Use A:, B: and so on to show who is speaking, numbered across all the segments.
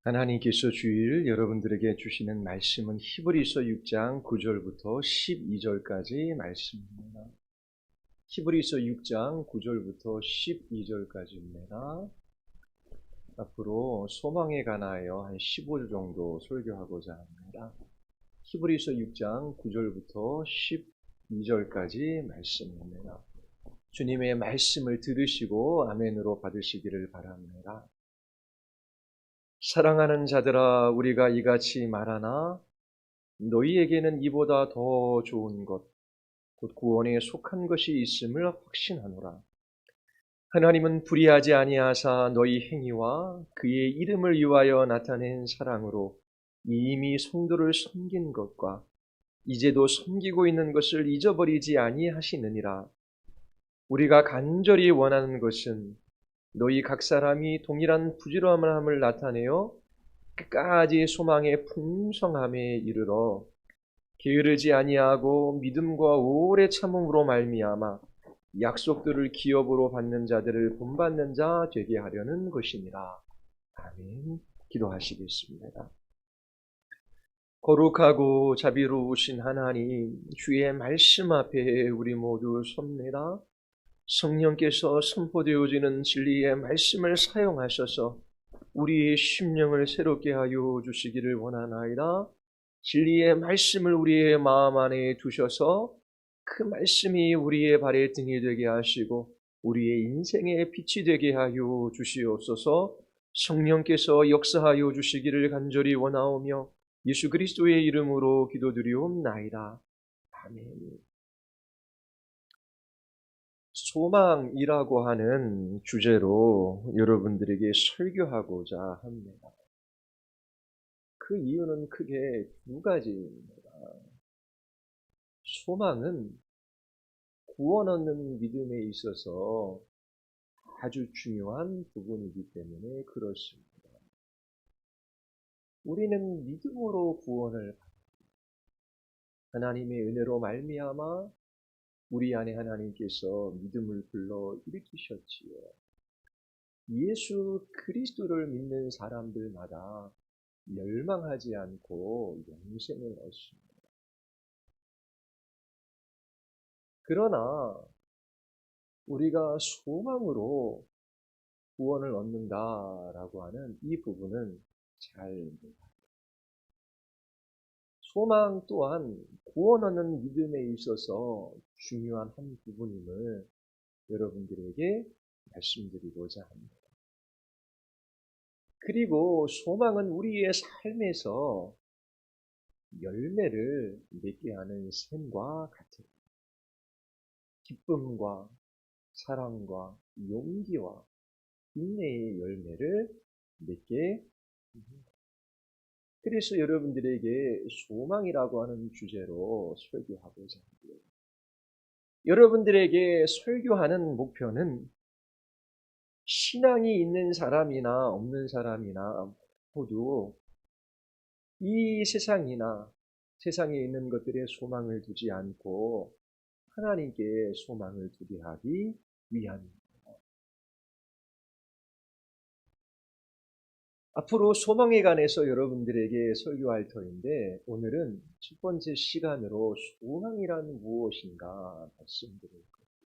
A: 하나님께서 주일 여러분들에게 주시는 말씀은 히브리서 6장 9절부터 12절까지 말씀입니다. 히브리서 6장 9절부터 12절까지입니다. 앞으로 소망에 관하여 한 15주 정도 설교하고자 합니다. 히브리서 6장 9절부터 12절까지 말씀입니다. 주님의 말씀을 들으시고 아멘으로 받으시기를 바랍니다. 사랑하는 자들아, 우리가 이같이 말하나 너희에게는 이보다 더 좋은 것, 곧 구원에 속한 것이 있음을 확신하노라. 하나님은 불의하지 아니하사 너희 행위와 그의 이름을 위하여 나타낸 사랑으로 이미 성도를 섬긴 것과 이제도 섬기고 있는 것을 잊어버리지 아니하시느니라. 우리가 간절히 원하는 것은 너희 각 사람이 동일한 부지런함을 나타내어 끝까지 소망의 풍성함에 이르러 게으르지 아니하고 믿음과 오래 참음으로 말미암아 약속들을 기업으로 받는 자들을 본받는 자 되게 하려는 것이니라. 아멘. 기도하시겠습니다. 거룩하고 자비로우신 하나님, 주의 말씀 앞에 우리 모두 섭니다. 성령께서 선포되어지는 진리의 말씀을 사용하셔서 우리의 심령을 새롭게 하여 주시기를 원하나이다. 진리의 말씀을 우리의 마음 안에 두셔서 그 말씀이 우리의 발의 등이 되게 하시고 우리의 인생의 빛이 되게 하여 주시옵소서. 성령께서 역사하여 주시기를 간절히 원하오며 예수 그리스도의 이름으로 기도드리옵나이다. 아멘. 소망이라고 하는 주제로 여러분들에게 설교하고자 합니다. 그 이유는 크게 두 가지입니다. 소망은 구원 얻는 믿음에 있어서 아주 중요한 부분이기 때문에 그렇습니다. 우리는 믿음으로 구원을 받습니다. 하나님의 은혜로 말미암아 우리 안에 하나님께서 믿음을 불러 일으키셨지요. 예수 그리스도를 믿는 사람들마다 멸망하지 않고 영생을 얻습니다. 그러나 우리가 소망으로 구원을 얻는다라고 하는 이 부분은 잘 몰라요. 소망 또한 구원 얻는 믿음에 있어서 중요한 한 부분임을 여러분들에게 말씀드리고자 합니다. 그리고 소망은 우리의 삶에서 열매를 맺게 하는 셈과 같은 기쁨과 사랑과 용기와 인내의 열매를 맺게 합니다. 그래서 여러분들에게 소망이라고 하는 주제로 설교하고자 합니다. 여러분들에게 설교하는 목표는 신앙이 있는 사람이나 없는 사람이나 모두 이 세상이나 세상에 있는 것들에 소망을 두지 않고 하나님께 소망을 두게 하기 위함입니다. 앞으로 소망에 관해서 여러분들에게 설교할 터인데 오늘은 첫 번째 시간으로 소망이란 무엇인가 말씀드릴 겁니다.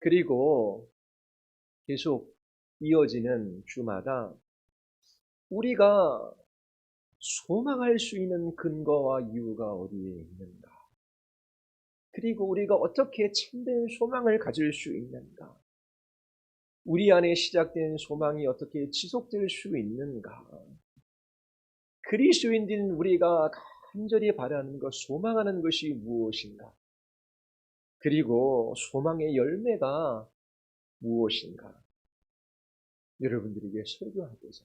A: 그리고 계속 이어지는 주마다 우리가 소망할 수 있는 근거와 이유가 어디에 있는가? 그리고 우리가 어떻게 참된 소망을 가질 수 있는가? 우리 안에 시작된 소망이 어떻게 지속될 수 있는가? 그리스도인인 우리가 간절히 바라는 것, 소망하는 것이 무엇인가? 그리고 소망의 열매가 무엇인가? 여러분들에게 설교하고자.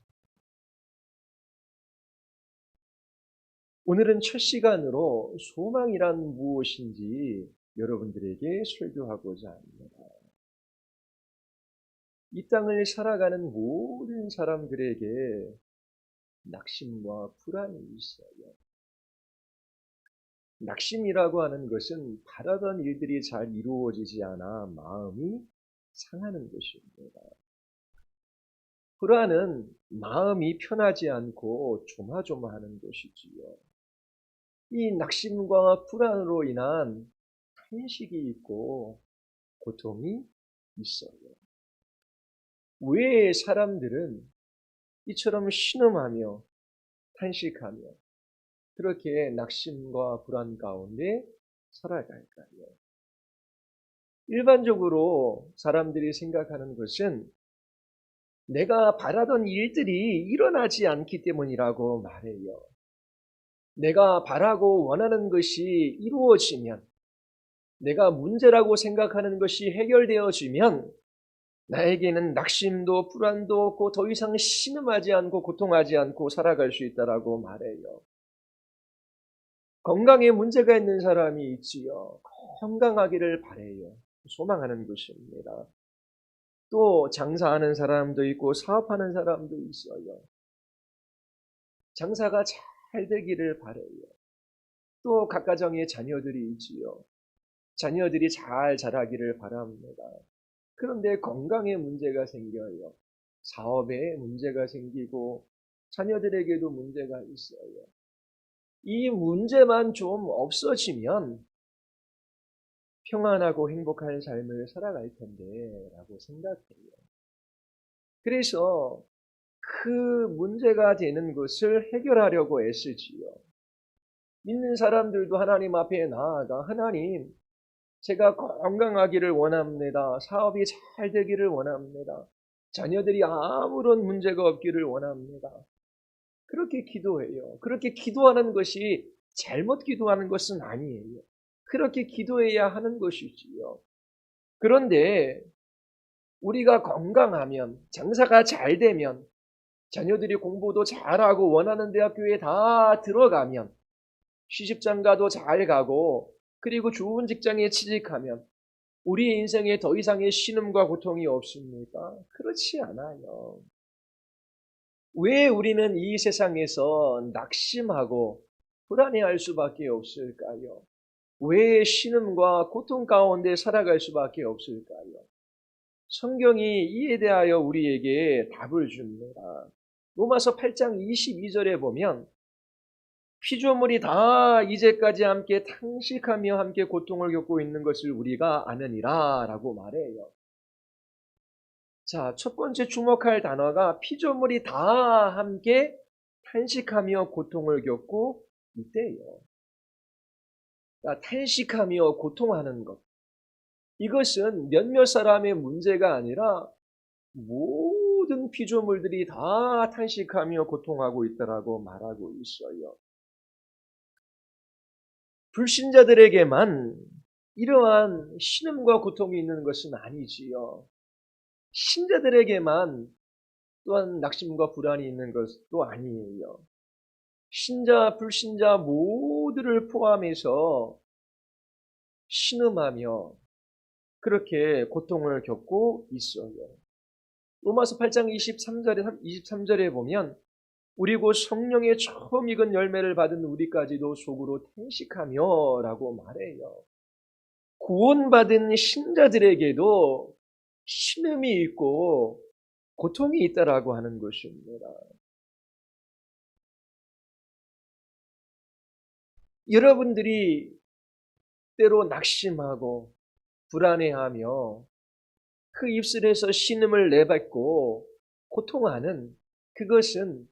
A: 오늘은 첫 시간으로 소망이란 무엇인지 여러분들에게 설교하고자 합니다. 이 땅을 살아가는 모든 사람들에게 낙심과 불안이 있어요. 낙심이라고 하는 것은 바라던 일들이 잘 이루어지지 않아 마음이 상하는 것입니다. 불안은 마음이 편하지 않고 조마조마하는 것이지요. 이 낙심과 불안으로 인한 탄식이 있고 고통이 있어요. 왜 사람들은 이처럼 신음하며 탄식하며 그렇게 낙심과 불안 가운데 살아갈까요? 일반적으로 사람들이 생각하는 것은 내가 바라던 일들이 일어나지 않기 때문이라고 말해요. 내가 바라고 원하는 것이 이루어지면, 내가 문제라고 생각하는 것이 해결되어지면 나에게는 낙심도 불안도 없고 더 이상 신음하지 않고 고통하지 않고 살아갈 수 있다라고 말해요. 건강에 문제가 있는 사람이 있지요. 건강하기를 바래요. 소망하는 것입니다. 또 장사하는 사람도 있고 사업하는 사람도 있어요. 장사가 잘 되기를 바래요. 또 각 가정에 자녀들이 있지요. 자녀들이 잘 자라기를 바랍니다. 그런데 건강에 문제가 생겨요. 사업에 문제가 생기고 자녀들에게도 문제가 있어요. 이 문제만 좀 없어지면 평안하고 행복한 삶을 살아갈 텐데 라고 생각해요. 그래서 그 문제가 되는 것을 해결하려고 애쓰지요. 믿는 사람들도 하나님 앞에 나아가 하나님, 제가 건강하기를 원합니다. 사업이 잘 되기를 원합니다. 자녀들이 아무런 문제가 없기를 원합니다. 그렇게 기도해요. 그렇게 기도하는 것이 잘못 기도하는 것은 아니에요. 그렇게 기도해야 하는 것이지요. 그런데 우리가 건강하면, 장사가 잘 되면, 자녀들이 공부도 잘하고 원하는 대학교에 다 들어가면, 시집장가도 잘 가고, 그리고 좋은 직장에 취직하면 우리의 인생에 더 이상의 신음과 고통이 없습니까? 그렇지 않아요. 왜 우리는 이 세상에서 낙심하고 불안해할 수밖에 없을까요? 왜 신음과 고통 가운데 살아갈 수밖에 없을까요? 성경이 이에 대하여 우리에게 답을 줍니다. 로마서 8장 22절에 보면 피조물이 다 이제까지 함께 탄식하며 함께 고통을 겪고 있는 것을 우리가 아느니라 라고 말해요. 자, 첫 번째 주목할 단어가 피조물이 다 함께 탄식하며 고통을 겪고 있대요. 탄식하며 고통하는 것. 이것은 몇몇 사람의 문제가 아니라 모든 피조물들이 다 탄식하며 고통하고 있다라고 말하고 있어요. 불신자들에게만 이러한 신음과 고통이 있는 것은 아니지요. 신자들에게만 또한 낙심과 불안이 있는 것도 아니에요. 신자, 불신자 모두를 포함해서 신음하며 그렇게 고통을 겪고 있어요. 로마서 8장 23절에 보면 우리 곧 성령의 처음 익은 열매를 받은 우리까지도 속으로 탄식하며 라고 말해요. 구원받은 신자들에게도 신음이 있고 고통이 있다라고 하는 것입니다. 여러분들이 때로 낙심하고 불안해하며 그 입술에서 신음을 내뱉고 고통하는 그것은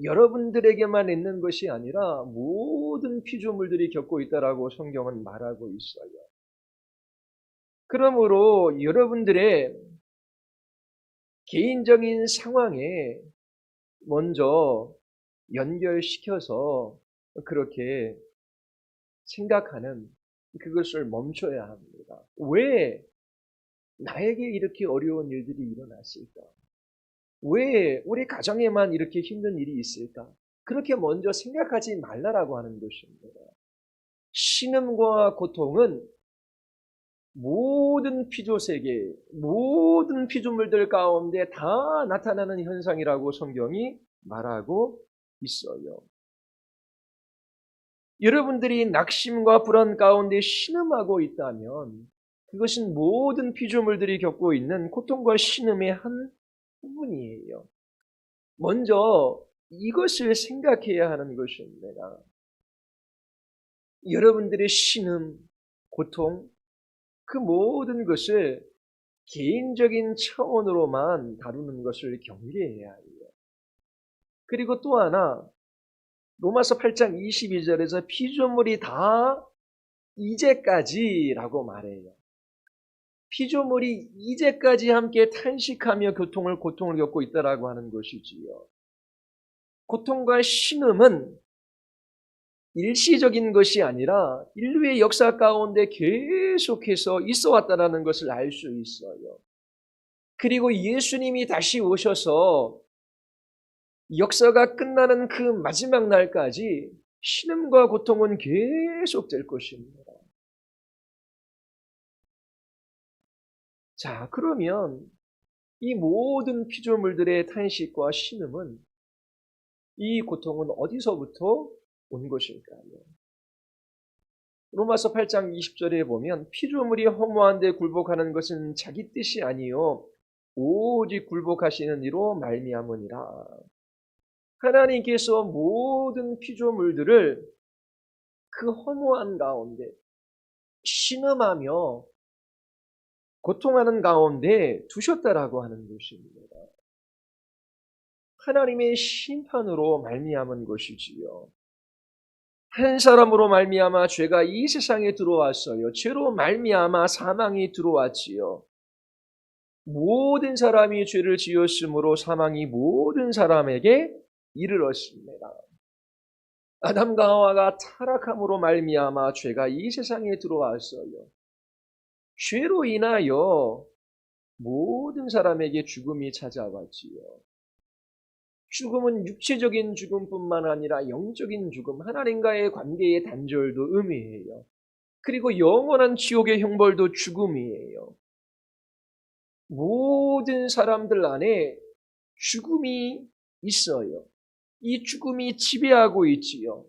A: 여러분들에게만 있는 것이 아니라 모든 피조물들이 겪고 있다라고 성경은 말하고 있어요. 그러므로 여러분들의 개인적인 상황에 먼저 연결시켜서 그렇게 생각하는 그것을 멈춰야 합니다. 왜 나에게 이렇게 어려운 일들이 일어났을까? 왜 우리 가정에만 이렇게 힘든 일이 있을까? 그렇게 먼저 생각하지 말라라고 하는 것입니다. 신음과 고통은 모든 피조세계, 모든 피조물들 가운데 다 나타나는 현상이라고 성경이 말하고 있어요. 여러분들이 낙심과 불안 가운데 신음하고 있다면 그것은 모든 피조물들이 겪고 있는 고통과 신음의 한 부분이에요. 먼저 이것을 생각해야 하는 것입니다. 여러분들의 신음, 고통, 그 모든 것을 개인적인 차원으로만 다루는 것을 경계해야 해요. 그리고 또 하나, 로마서 8장 22절에서 피조물이 다 이제까지라고 말해요. 피조물이 이제까지 함께 탄식하며 고통을 겪고 있다라고 하는 것이지요. 고통과 신음은 일시적인 것이 아니라 인류의 역사 가운데 계속해서 있어 왔다는 것을 알 수 있어요. 그리고 예수님이 다시 오셔서 역사가 끝나는 그 마지막 날까지 신음과 고통은 계속될 것입니다. 자, 그러면 이 모든 피조물들의 탄식과 신음은, 이 고통은 어디서부터 온 것일까요? 로마서 8장 20절에 보면 피조물이 허무한 데 굴복하는 것은 자기 뜻이 아니요 오직 굴복하시는 이로 말미암으니라. 하나님께서 모든 피조물들을 그 허무한 가운데 신음하며 고통하는 가운데 두셨다라고 하는 것입니다. 하나님의 심판으로 말미암은 것이지요. 한 사람으로 말미암아 죄가 이 세상에 들어왔어요. 죄로 말미암아 사망이 들어왔지요. 모든 사람이 죄를 지었으므로 사망이 모든 사람에게 이르렀습니다. 아담과 하와가 타락함으로 말미암아 죄가 이 세상에 들어왔어요. 죄로 인하여 모든 사람에게 죽음이 찾아왔지요. 죽음은 육체적인 죽음뿐만 아니라 영적인 죽음, 하나님과의 관계의 단절도 의미해요. 그리고 영원한 지옥의 형벌도 죽음이에요. 모든 사람들 안에 죽음이 있어요. 이 죽음이 지배하고 있지요.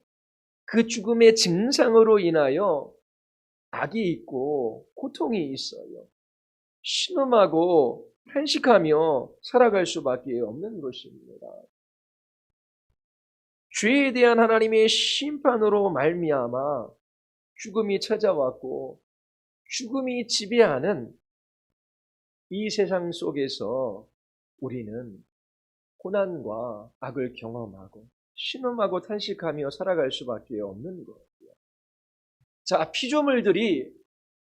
A: 그 죽음의 증상으로 인하여 악이 있고 고통이 있어요. 신음하고 탄식하며 살아갈 수밖에 없는 것입니다. 죄에 대한 하나님의 심판으로 말미암아 죽음이 찾아왔고 죽음이 지배하는 이 세상 속에서 우리는 고난과 악을 경험하고 신음하고 탄식하며 살아갈 수밖에 없는 거예요. 자, 피조물들이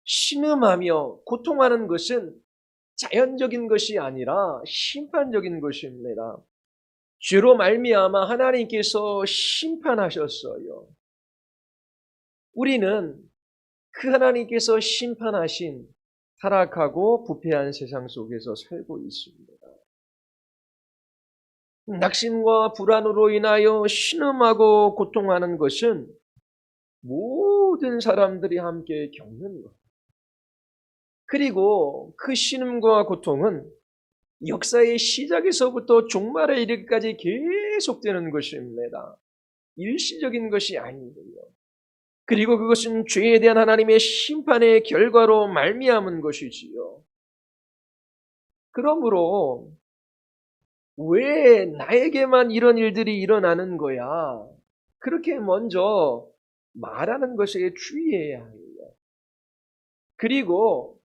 A: 신음하며 고통하는 것은 자연적인 것이 아니라 심판적인 것입니다. 죄로 말미암아 하나님께서 심판하셨어요. 우리는 그 하나님께서 심판하신 타락하고 부패한 세상 속에서 살고 있습니다. 낙심과 불안으로 인하여 신음하고 고통하는 것은 모든 사람들이 함께 겪는 것. 그리고 그 신음과 고통은 역사의 시작에서부터 종말에 이르기까지 계속되는 것입니다. 일시적인 것이 아니고요. 그리고 그것은 죄에 대한 하나님의 심판의 결과로 말미암은 것이지요. 그러므로 왜 나에게만 이런 일들이 일어나는 거야? 그렇게 먼저 말하는 것에 주의해야 해요. 그리고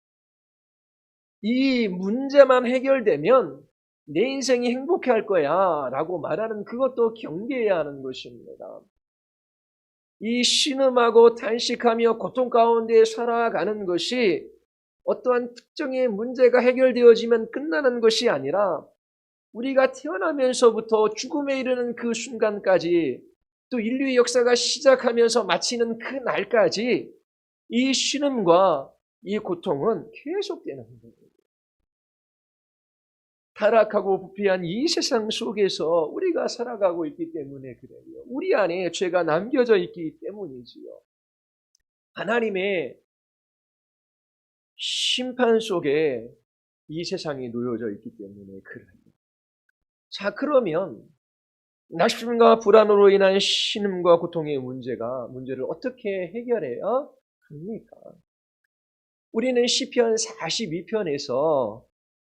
A: 이 문제만 해결되면 내 인생이 행복할 거야 라고 말하는 그것도 경계해야 하는 것입니다. 이 신음하고 탄식하며 고통 가운데 살아가는 것이 어떠한 특정의 문제가 해결되어지면 끝나는 것이 아니라 우리가 태어나면서부터 죽음에 이르는 그 순간까지 또 인류의 역사가 시작하면서 마치는 그 날까지 이 신음과 이 고통은 계속되는 거예요. 타락하고 부패한 이 세상 속에서 우리가 살아가고 있기 때문에 그래요. 우리 안에 죄가 남겨져 있기 때문이지요. 하나님의 심판 속에 이 세상이 놓여져 있기 때문에 그래요. 자, 그러면 낙심과 불안으로 인한 신음과 고통의 문제를 어떻게 해결해야 합니까? 우리는 시편 42편에서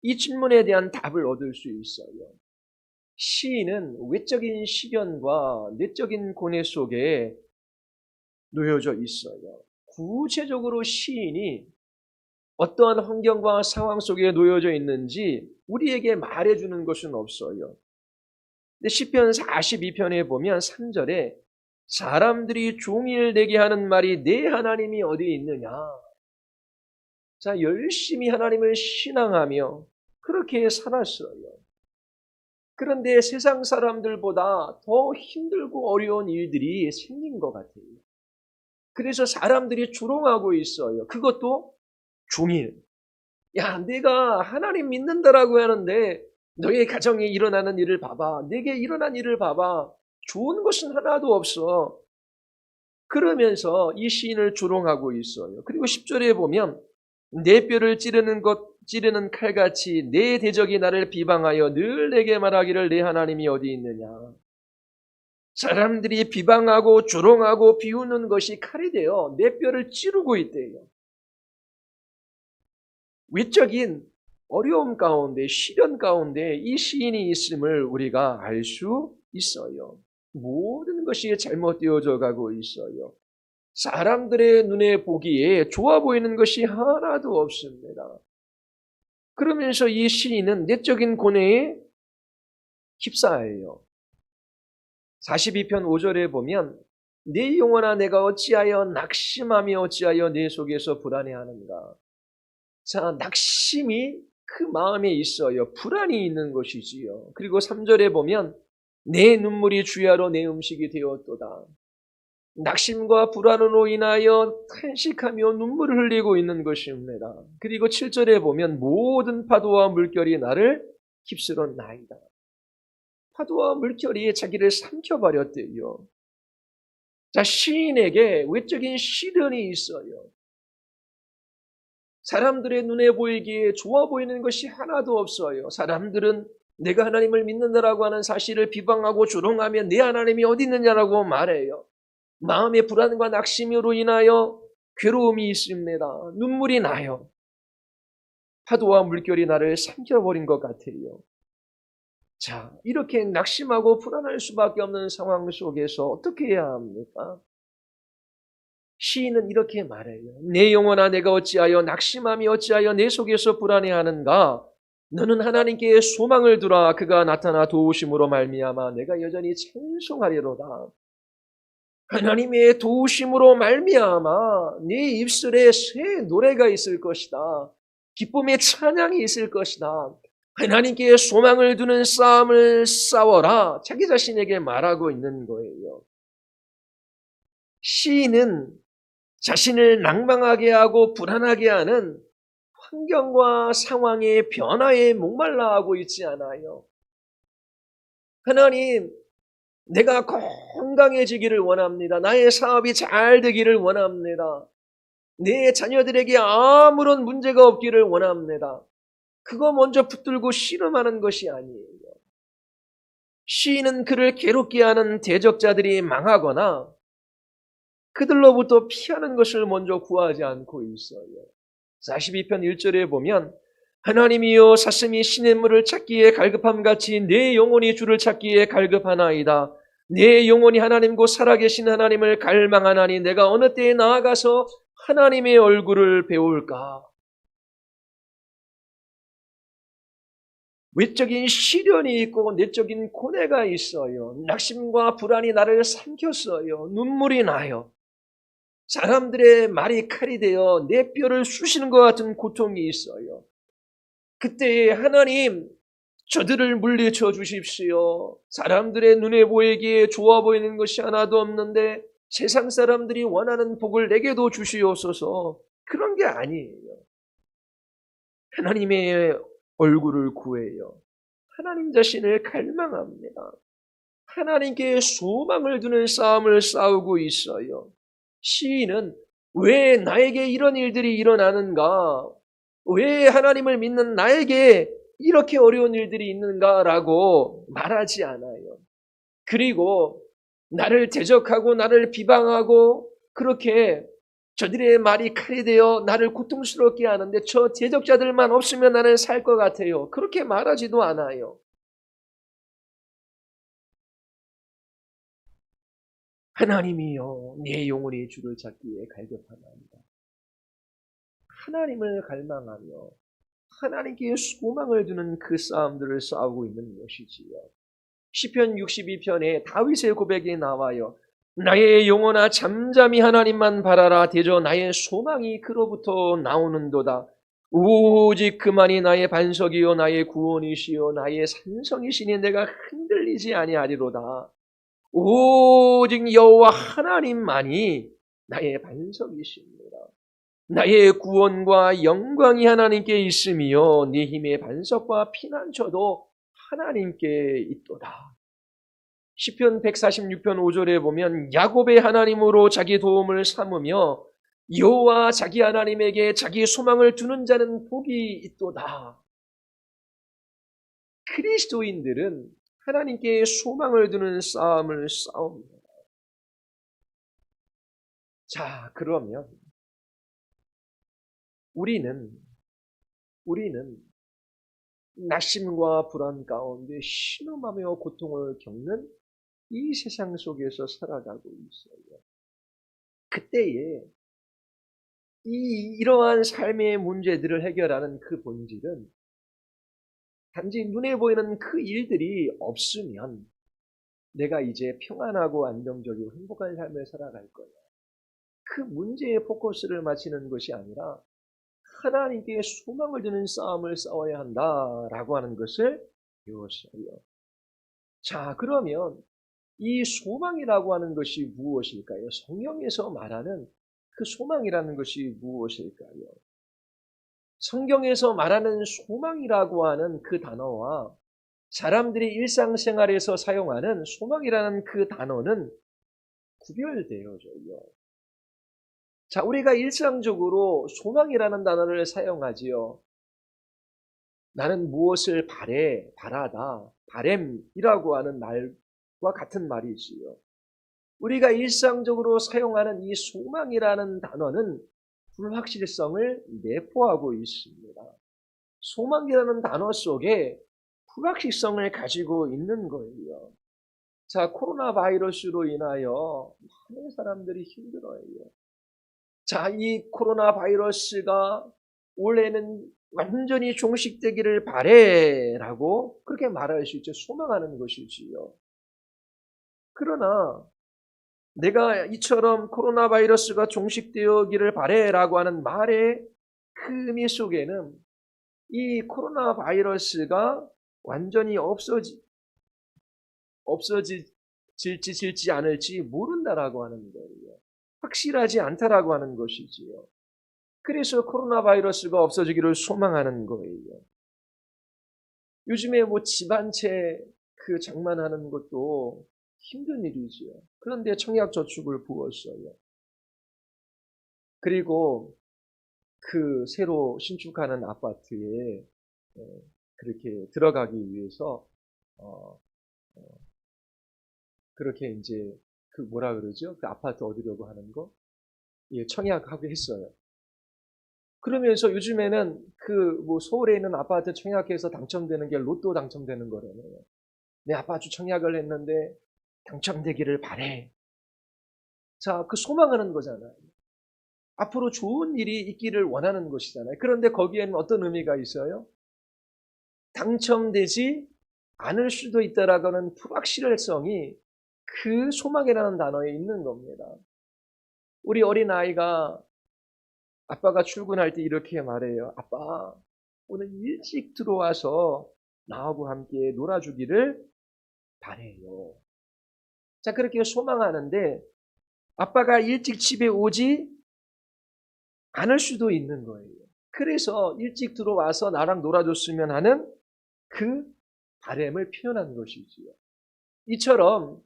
A: 이 질문에 대한 답을 얻을 수 있어요. 시인은 외적인 시련과 내적인 고뇌 속에 놓여져 있어요. 구체적으로 시인이 어떠한 환경과 상황 속에 놓여져 있는지 우리에게 말해주는 것은 없어요. 근데 시편 42편에 보면 3절에 사람들이 종일 내게 하는 말이 내 하나님이 어디 있느냐. 자, 열심히 하나님을 신앙하며 그렇게 살았어요. 그런데 세상 사람들보다 더 힘들고 어려운 일들이 생긴 것 같아요. 그래서 사람들이 조롱하고 있어요. 그것도 종일. 야, 내가 하나님 믿는다라고 하는데 너의 가정에 일어나는 일을 봐봐. 내게 일어난 일을 봐봐. 좋은 것은 하나도 없어. 그러면서 이 시인을 조롱하고 있어요. 그리고 10절에 보면 내 뼈를 찌르는 칼같이 내 대적이 나를 비방하여 늘 내게 말하기를 내 하나님이 어디 있느냐. 사람들이 비방하고 조롱하고 비웃는 것이 칼이 되어 내 뼈를 찌르고 있대요. 외적인 어려움 가운데, 시련 가운데 이 시인이 있음을 우리가 알 수 있어요. 모든 것이 잘못되어져 가고 있어요. 사람들의 눈에 보기에 좋아 보이는 것이 하나도 없습니다. 그러면서 이 시인은 내적인 고뇌에 휩싸여요. 42편 5절에 보면 내 영혼아 내가 어찌하여 낙심하며 어찌하여 내 속에서 불안해하는가. 자, 낙심이 그 마음에 있어요. 불안이 있는 것이지요. 그리고 3절에 보면 내 눈물이 주야로 내 음식이 되었도다. 낙심과 불안으로 인하여 탄식하며 눈물을 흘리고 있는 것입니다. 그리고 7절에 보면 모든 파도와 물결이 나를 휩쓸었나이다. 파도와 물결이 자기를 삼켜버렸대요. 자, 시인에게 외적인 시련이 있어요. 사람들의 눈에 보이기에 좋아 보이는 것이 하나도 없어요. 사람들은 내가 하나님을 믿는다라고 하는 사실을 비방하고 조롱하며 내 하나님이 어디 있느냐라고 말해요. 마음의 불안과 낙심으로 인하여 괴로움이 있습니다. 눈물이 나요. 파도와 물결이 나를 삼켜버린 것 같아요. 자, 이렇게 낙심하고 불안할 수밖에 없는 상황 속에서 어떻게 해야 합니까? 시인은 이렇게 말해요. 내 영혼아 내가 어찌하여 낙심함이 어찌하여 내 속에서 불안해하는가? 너는 하나님께 소망을 두라. 그가 나타나 도우심으로 말미암아 내가 여전히 찬송하리로다. 하나님의 도우심으로 말미암아 네 입술에 새 노래가 있을 것이다. 기쁨의 찬양이 있을 것이다. 하나님께 소망을 두는 싸움을 싸워라. 자기 자신에게 말하고 있는 거예요. 시인은 자신을 낭망하게 하고 불안하게 하는 환경과 상황의 변화에 목말라 하고 있지 않아요. 하나님, 내가 건강해지기를 원합니다. 나의 사업이 잘 되기를 원합니다. 내 자녀들에게 아무런 문제가 없기를 원합니다. 그거 먼저 붙들고 씨름하는 것이 아니에요. 시인은 그를 괴롭게 하는 대적자들이 망하거나 그들로부터 피하는 것을 먼저 구하지 않고 있어요. 42편 1절에 보면 하나님이여 사슴이 시냇물을 찾기에 갈급함같이 내 영혼이 주를 찾기에 갈급하나이다. 내 영혼이 하나님 곧 살아계신 하나님을 갈망하나니 내가 어느 때에 나아가서 하나님의 얼굴을 배울까. 외적인 시련이 있고 내적인 고뇌가 있어요. 낙심과 불안이 나를 삼켰어요. 눈물이 나요. 사람들의 말이 칼이 되어 내 뼈를 쑤시는 것 같은 고통이 있어요. 그때 하나님 저들을 물리쳐 주십시오. 사람들의 눈에 보이기에 좋아 보이는 것이 하나도 없는데 세상 사람들이 원하는 복을 내게도 주시옵소서. 그런 게 아니에요. 하나님의 얼굴을 구해요. 하나님 자신을 갈망합니다. 하나님께 소망을 두는 싸움을 싸우고 있어요. 시인은 왜 나에게 이런 일들이 일어나는가? 왜 하나님을 믿는 나에게 이렇게 어려운 일들이 있는가라고 말하지 않아요. 그리고 나를 대적하고 나를 비방하고 그렇게 저들의 말이 칼이 되어 나를 고통스럽게 하는데 저 대적자들만 없으면 나는 살 것 같아요. 그렇게 말하지도 않아요. 하나님이여 내 영혼이 주를 찾기에 갈급하나이다. 하나님을 갈망하며 하나님께 소망을 두는 그 싸움들을 싸우고 있는 것이지요. 시편 62편에 다윗의 고백이 나와요. 나의 영혼아 잠잠히 하나님만 바라라. 대저 나의 소망이 그로부터 나오는도다. 오직 그만이 나의 반석이요 나의 구원이시요 나의 산성이시니 내가 흔들리지 아니하리로다. 오직 여호와 하나님만이 나의 반석이십니다. 나의 구원과 영광이 하나님께 있으며 네 힘의 반석과 피난처도 하나님께 있도다. 시편 146편 5절에 보면 야곱의 하나님으로 자기 도움을 삼으며 여호와 자기 하나님에게 자기 소망을 두는 자는 복이 있도다. 그리스도인들은 하나님께 소망을 두는 싸움을 싸웁니다. 자, 그러면 우리는 낙심과 불안 가운데 신음하며 고통을 겪는 이 세상 속에서 살아가고 있어요. 그때에 이러한 삶의 문제들을 해결하는 그 본질은 단지 눈에 보이는 그 일들이 없으면 내가 이제 평안하고 안정적이고 행복한 삶을 살아갈 거야. 그 문제에 포커스를 맞추는 것이 아니라 하나님께 소망을 두는 싸움을 싸워야 한다라고 하는 것을 배웠어요. 자, 그러면 이 소망이라고 하는 것이 무엇일까요? 성경에서 말하는 그 소망이라는 것이 무엇일까요? 성경에서 말하는 소망이라고 하는 그 단어와 사람들이 일상생활에서 사용하는 소망이라는 그 단어는 구별되어져요. 자, 우리가 일상적으로 소망이라는 단어를 사용하지요. 나는 무엇을 바라다, 바램이라고 하는 말과 같은 말이지요. 우리가 일상적으로 사용하는 이 소망이라는 단어는 불확실성을 내포하고 있습니다. 소망이라는 단어 속에 불확실성을 가지고 있는 거예요. 자, 코로나 바이러스로 인하여 많은 사람들이 힘들어요. 자, 이 코로나 바이러스가 올해는 완전히 종식되기를 바래라고 그렇게 말할 수 있죠. 소망하는 것이지요. 그러나 내가 이처럼 코로나 바이러스가 종식되기를 바래라고 하는 말의 그 의미 속에는 이 코로나 바이러스가 완전히 없어질지 않을지 모른다라고 하는 거예요. 확실하지 않다라고 하는 것이지요. 그래서 코로나 바이러스가 없어지기를 소망하는 거예요. 요즘에 집 한 채 그 장만하는 것도 힘든 일이지요. 그런데 청약저축을 부었어요. 그리고 그 새로 신축하는 아파트에 그렇게 들어가기 위해서 그렇게 이제 그 뭐라 그러죠? 그 아파트 얻으려고 하는 거? 예, 청약하게 했어요. 그러면서 요즘에는 그 서울에 있는 아파트 청약해서 당첨되는 게 로또 당첨되는 거라네요. 내 아파트 청약을 했는데 당첨되기를 바래. 자, 그 소망하는 거잖아요. 앞으로 좋은 일이 있기를 원하는 것이잖아요. 그런데 거기에는 어떤 의미가 있어요? 당첨되지 않을 수도 있다라고 하는 불확실성이 그 소망이라는 단어에 있는 겁니다. 우리 어린아이가 아빠가 출근할 때 이렇게 말해요. 아빠, 오늘 일찍 들어와서 나하고 함께 놀아주기를 바래요. 자, 그렇게 소망하는데 아빠가 일찍 집에 오지 않을 수도 있는 거예요. 그래서 일찍 들어와서 나랑 놀아줬으면 하는 그 바람을 표현한 것이지요. 이처럼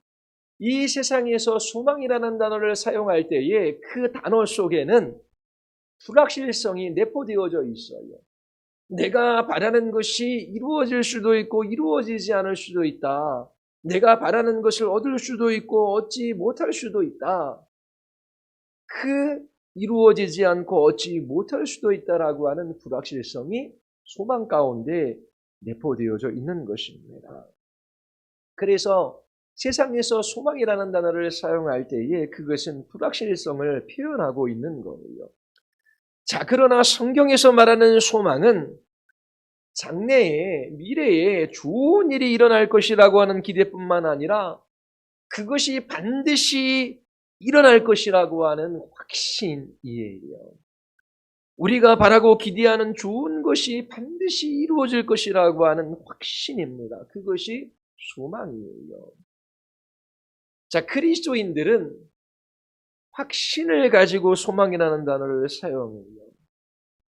A: 이 세상에서 소망이라는 단어를 사용할 때에 그 단어 속에는 불확실성이 내포되어져 있어요. 내가 바라는 것이 이루어질 수도 있고 이루어지지 않을 수도 있다. 내가 바라는 것을 얻을 수도 있고 얻지 못할 수도 있다. 그 이루어지지 않고 얻지 못할 수도 있다라고 하는 불확실성이 소망 가운데 내포되어져 있는 것입니다. 그래서 세상에서 소망이라는 단어를 사용할 때에 그것은 불확실성을 표현하고 있는 거예요. 자, 그러나 성경에서 말하는 소망은 장래에, 미래에 좋은 일이 일어날 것이라고 하는 기대뿐만 아니라 그것이 반드시 일어날 것이라고 하는 확신이에요. 우리가 바라고 기대하는 좋은 것이 반드시 이루어질 것이라고 하는 확신입니다. 그것이 소망이에요. 자, 그리스도인들은 확신을 가지고 소망이라는 단어를 사용해요.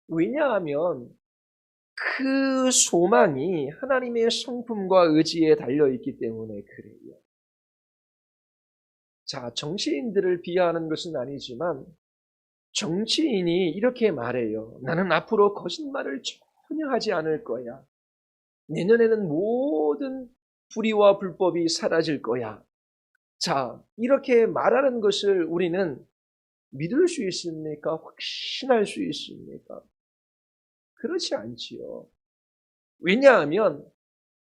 A: 왜냐하면 그 소망이 하나님의 성품과 의지에 달려있기 때문에 그래요. 자, 정치인들을 비하하는 것은 아니지만 정치인이 이렇게 말해요. 나는 앞으로 거짓말을 전혀 하지 않을 거야. 내년에는 모든 불의와 불법이 사라질 거야. 자, 이렇게 말하는 것을 우리는 믿을 수 있습니까? 확신할 수 있습니까? 그렇지 않지요. 왜냐하면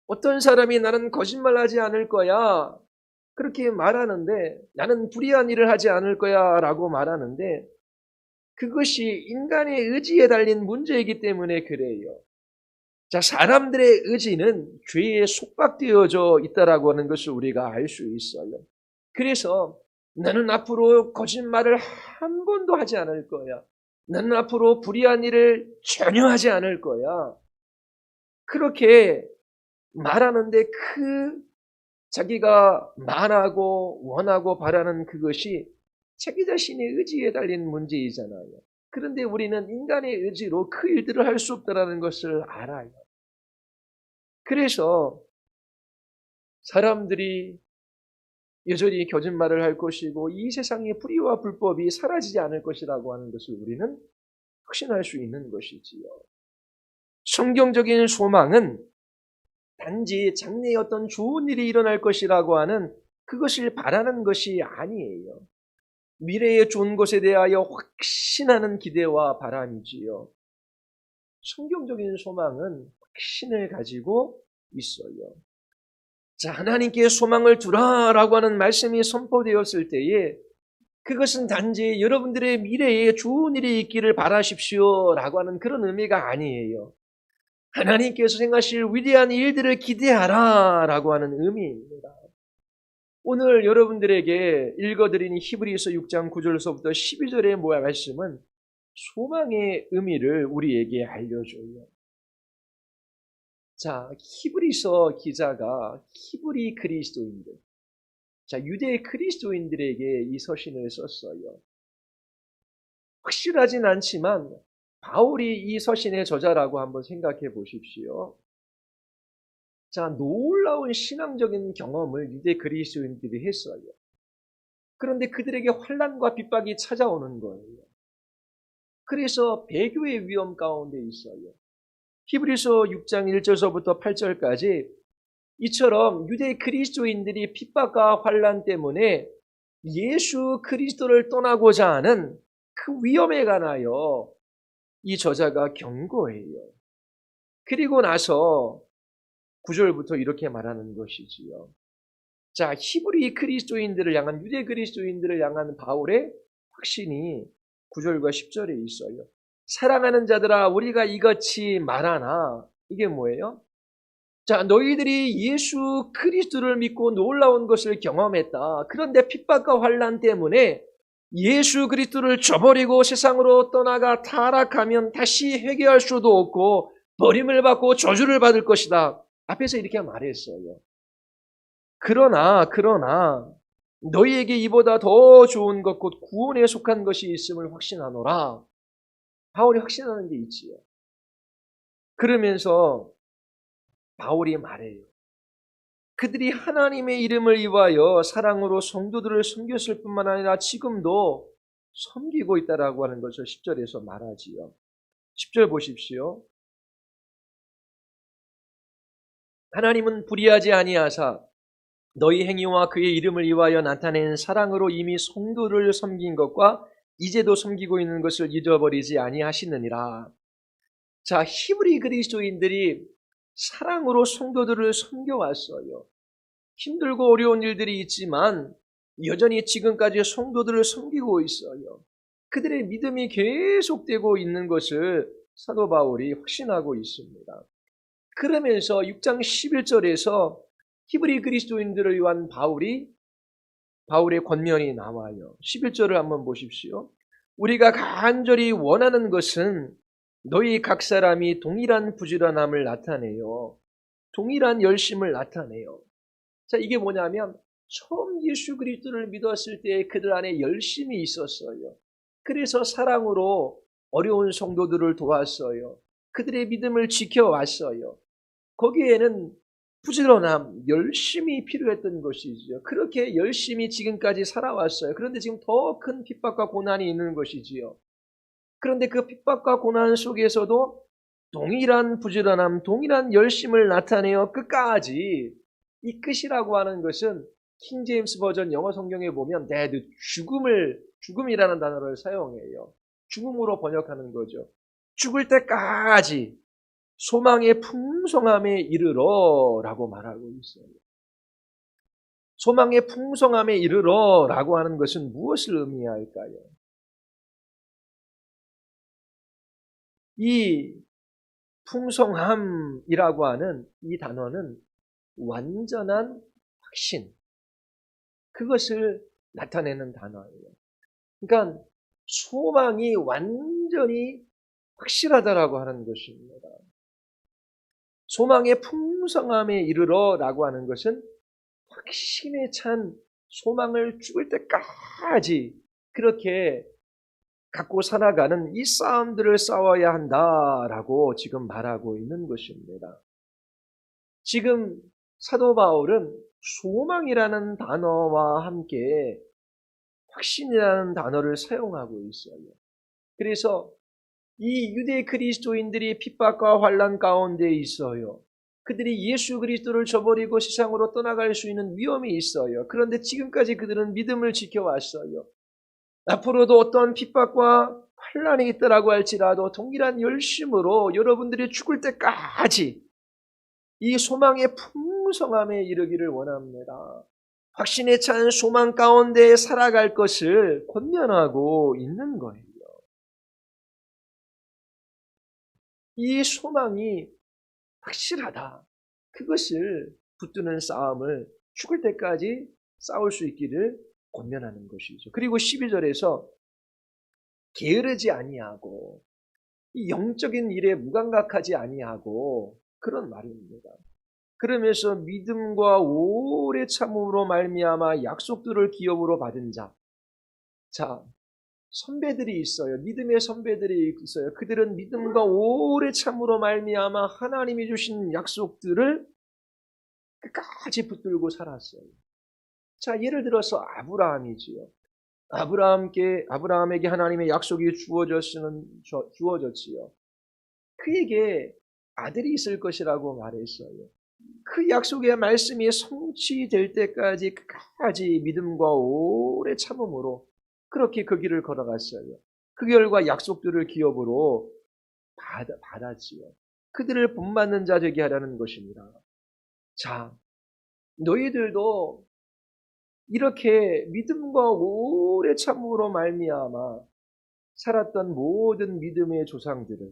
A: 어떤 사람이 나는 거짓말하지 않을 거야. 그렇게 말하는데 나는 불의한 일을 하지 않을 거야 라고 말하는데 그것이 인간의 의지에 달린 문제이기 때문에 그래요. 자, 사람들의 의지는 죄에 속박되어져 있다라고 하는 것을 우리가 알 수 있어요. 그래서 나는 앞으로 거짓말을 한 번도 하지 않을 거야. 나는 앞으로 불의한 일을 전혀 하지 않을 거야. 그렇게 말하는데 자기가 말하고 원하고 바라는 그것이 자기 자신의 의지에 달린 문제이잖아요. 그런데 우리는 인간의 의지로 그 일들을 할 수 없다는 것을 알아요. 그래서 사람들이 여전히 거짓말을 할 것이고 이 세상의 불의와 불법이 사라지지 않을 것이라고 하는 것을 우리는 확신할 수 있는 것이지요. 성경적인 소망은 단지 장래에 어떤 좋은 일이 일어날 것이라고 하는 그것을 바라는 것이 아니에요. 미래의 좋은 것에 대하여 확신하는 기대와 바람이지요. 성경적인 소망은 확신을 가지고 있어요. 자, 하나님께 소망을 두라라고 하는 말씀이 선포되었을 때에 그것은 단지 여러분들의 미래에 좋은 일이 있기를 바라십시오라고 하는 그런 의미가 아니에요. 하나님께서 행하실 위대한 일들을 기대하라라고 하는 의미입니다. 오늘 여러분들에게 읽어드린 히브리서 6장 9절서부터 12절의 말씀은 소망의 의미를 우리에게 알려줘요. 자, 히브리서 기자가 히브리 그리스도인들, 자, 유대 그리스도인들에게 이 서신을 썼어요. 확실하진 않지만 바울이 이 서신의 저자라고 한번 생각해 보십시오. 자, 놀라운 신앙적인 경험을 유대 그리스도인들이 했어요. 그런데 그들에게 환난과 핍박이 찾아오는 거예요. 그래서 배교의 위험 가운데 있어요. 히브리서 6장 1절서부터 8절까지 이처럼 유대 그리스도인들이 핍박과 환난 때문에 예수 그리스도를 떠나고자 하는 그 위험에 관하여 이 저자가 경고해요. 그리고 나서 9절부터 이렇게 말하는 것이지요. 자, 히브리 그리스도인들을 향한, 유대 그리스도인들을 향한 바울의 확신이 9절과 10절에 있어요. 사랑하는 자들아, 우리가 이같이 말하나, 이게 뭐예요? 자, 너희들이 예수 그리스도를 믿고 놀라운 것을 경험했다. 그런데 핍박과 환난 때문에 예수 그리스도를 저버리고 세상으로 떠나가 타락하면 다시 회개할 수도 없고 버림을 받고 저주를 받을 것이다. 앞에서 이렇게 말했어요. 그러나 너희에게 이보다 더 좋은 것 곧 구원에 속한 것이 있음을 확신하노라. 바울이 확신하는 게 있지요. 그러면서 바울이 말해요. 그들이 하나님의 이름을 위하여 사랑으로 성도들을 섬겼을 뿐만 아니라 지금도 섬기고 있다라고 하는 것을 10절에서 말하지요. 10절 보십시오. 하나님은 불의하지 아니하사 너희 행위와 그의 이름을 위하여 나타낸 사랑으로 이미 성도를 섬긴 것과 이제도 섬기고 있는 것을 잊어버리지 아니하시느니라. 자, 히브리 그리스도인들이 사랑으로 성도들을 섬겨왔어요. 힘들고 어려운 일들이 있지만 여전히 지금까지 성도들을 섬기고 있어요. 그들의 믿음이 계속되고 있는 것을 사도 바울이 확신하고 있습니다. 그러면서 6장 11절에서 히브리 그리스도인들을 위한 바울의 권면이 나와요. 11절을 한번 보십시오. 우리가 간절히 원하는 것은 너희 각 사람이 동일한 부지런함을 나타내요. 동일한 열심을 나타내요. 자, 이게 뭐냐면 처음 예수 그리스도를 믿었을 때 그들 안에 열심이 있었어요. 그래서 사랑으로 어려운 성도들을 도왔어요. 그들의 믿음을 지켜왔어요. 거기에는 부지런함, 열심이 필요했던 것이지요. 그렇게 열심히 지금까지 살아왔어요. 그런데 지금 더 큰 핍박과 고난이 있는 것이지요. 그런데 그 핍박과 고난 속에서도 동일한 부지런함, 동일한 열심을 나타내어 끝까지 이 끝이라고 하는 것은 킹 제임스 버전 영어 성경에 보면 dead, 죽음이라는 단어를 사용해요. 죽음으로 번역하는 거죠. 죽을 때까지 소망의 풍성함에 이르러 라고 말하고 있어요. 소망의 풍성함에 이르러 라고 하는 것은 무엇을 의미할까요? 이 풍성함이라고 하는 이 단어는 완전한 확신, 그것을 나타내는 단어예요. 그러니까 소망이 완전히 확실하다라고 하는 것입니다. 소망의 풍성함에 이르러라고 하는 것은 확신에 찬 소망을 죽을 때까지 그렇게 갖고 살아가는 이 싸움들을 싸워야 한다라고 지금 말하고 있는 것입니다. 지금 사도 바울은 소망이라는 단어와 함께 확신이라는 단어를 사용하고 있어요. 그래서 이 유대 그리스도인들이 핍박과 환난 가운데 있어요. 그들이 예수 그리스도를 저버리고 세상으로 떠나갈 수 있는 위험이 있어요. 그런데 지금까지 그들은 믿음을 지켜왔어요. 앞으로도 어떤 핍박과 환난이 있더라고 할지라도 동일한 열심으로 여러분들이 죽을 때까지 이 소망의 풍성함에 이르기를 원합니다. 확신에 찬 소망 가운데 살아갈 것을 권면하고 있는 거예요. 이 소망이 확실하다. 그것을 붙드는 싸움을 죽을 때까지 싸울 수 있기를 권면하는 것이죠. 그리고 12절에서 게으르지 아니하고 이 영적인 일에 무감각하지 아니하고 그런 말입니다. 그러면서 믿음과 오래 참음으로 말미암아 약속들을 기업으로 받은 자. 자, 선배들이 있어요. 믿음의 선배들이 있어요. 그들은 믿음과 오래 참음으로 말미암아 하나님이 주신 약속들을 끝까지 붙들고 살았어요. 자, 예를 들어서 아브라함이지요. 아브라함에게 하나님의 약속이 주어졌지요. 그에게 아들이 있을 것이라고 말했어요. 그 약속의 말씀이 성취될 때까지 끝까지 믿음과 오래 참음으로 그렇게 그 길을 걸어갔어요. 그 결과 약속들을 기업으로 받았지요. 그들을 본받는 자 되게 하라는 것입니다. 자, 너희들도 이렇게 믿음과 오래 참음으로 말미암아 살았던 모든 믿음의 조상들을